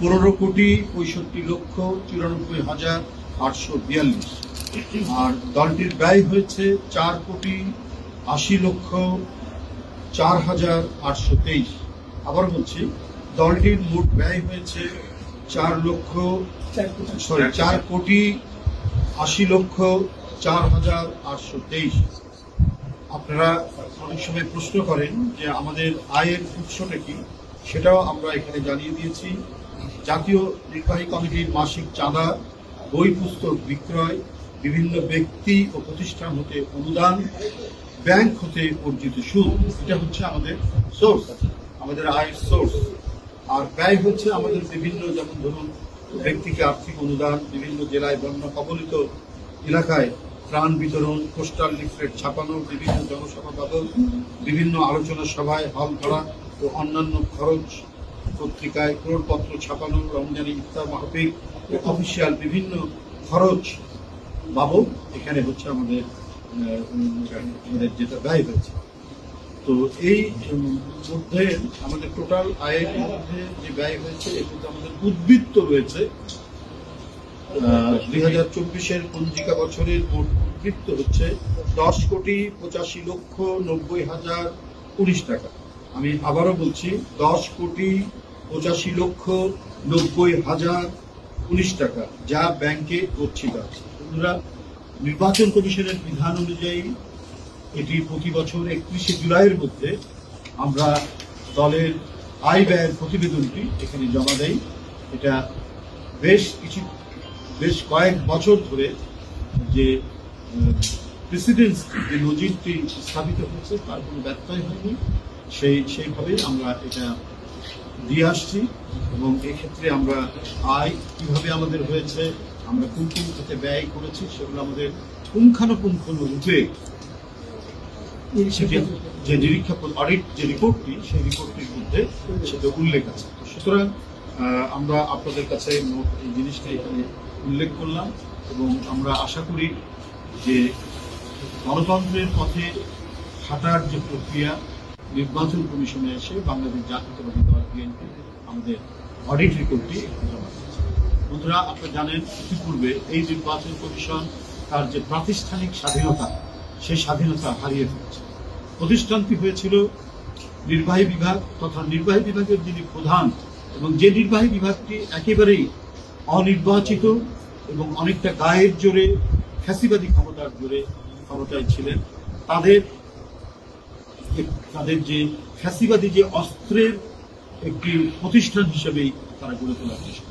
15,65,94,842 আর দলটির ব্যয় হয়েছে 4,80,04,823। আবার বলছি, দলটির মোট ব্যয় হয়েছে 4,80,04,823। আপনারা অনেক সময় প্রশ্ন করেন যে আমাদের আয়ের উৎসটা কি, সেটাও আমরা এখানে জানিয়ে দিয়েছি। জাতীয় নির্বাহী কমিটির মাসিক চাঁদা, বই পুস্তক বিক্রয়, বিভিন্ন ব্যক্তি ও প্রতিষ্ঠান হতে অনুদান, ব্যাংক হতে অর্জিত সুদ, এটা হচ্ছে আমাদের সোর্স, আমাদের আয়ের সোর্স। আর ব্যয় হচ্ছে আমাদের বিভিন্ন, যেমন ধরুন ব্যক্তিকে আর্থিক অনুদান, বিভিন্ন জেলায় বন্যা কবলিত এলাকায় ত্রাণ বিতরণ, পোস্টাল লিফলেট ছাপানো, বিভিন্ন জনসভা বাদল, বিভিন্ন আলোচনা সভায় হল ভাড়া ও অন্যান্য খরচ, পত্রিকায় ক্রোড়পত্র ছাপানো, রমজানি ইফতার মাহফিল, অফিসিয়াল বিভিন্ন খরচ বাবদ এখানে হচ্ছে আমাদের যেটা ব্যয় হয়েছে। তো এই মধ্যে আমাদের টোটাল আয়ের মধ্যে যে ব্যয় হয়েছে এর মধ্যে আমাদের উদ্বৃত্ত রয়েছে 2024-এর পঞ্জিকা বছরের মোট উদ্বৃত্ত হচ্ছে 10,85,90,019 টাকা। আমি আবারও বলছি, 10,85,90,019 টাকা, যা ব্যাংকে গচ্ছিত আছে। বন্ধুরা, নির্বাচন কমিশনের বিধান অনুযায়ী এটি প্রতি বছর 31শে জুলাইয়ের মধ্যে আমরা দলের আয় ব্যয়ের প্রতিবেদনটি এখানে জমা দেই। এটা বেশ কয়েক বছর ধরে যে প্রেসিডেন্স, যে নজিরটি স্থাপিত হয়েছে তার কোনো ব্যত্যয় হয়নি। সেইভাবে আমরা এটা দিয়ে আসছি এবং এক্ষেত্রে আমরা আয় কিভাবে আমাদের হয়েছে, আমরা কোন কোন খাতে ব্যয় করেছি, সেগুলো আমাদের পুঙ্খানুপুঙ্খ রূপে যে নিরীক্ষা অডিট যে রিপোর্টটি, সেই রিপোর্টটির মধ্যে সেটা উল্লেখ আছে। সুতরাং আমরা আপনাদের কাছে মোট এই জিনিসটা এখানে উল্লেখ করলাম এবং আমরা আশা করি যে গণতন্ত্রের পথে হাঁটার যে প্রক্রিয়া, নির্বাচন কমিশনে এসে বাংলাদেশ জাতীয়তাবাদী দল বিএনপি আমাদের অডিট রিপোর্টটি জমা দিয়েছে। বন্ধুরা, আপনারা জানেন ইতিপূর্বে এই নির্বাচন কমিশন তার যে প্রাতিষ্ঠানিক স্বাধীনতা, সেই স্বাধীনতা হারিয়ে ফেলেছে। প্রতিষ্ঠানটি হয়েছিল নির্বাহী বিভাগ তথা নির্বাহী বিভাগের যিনি প্রধান এবং যে নির্বাহী বিভাগটি একেবারেই অনির্বাচিত এবং অনেকটা গায়ের জোরে ফ্যাসিবাদী ক্ষমতার জোরে ক্ষমতায় ছিলেন, তাদের যে ফ্যাসিবাদী যে অস্ত্রের একটি প্রতিষ্ঠান হিসেবেই তারা গড়ে তোলার চেষ্টা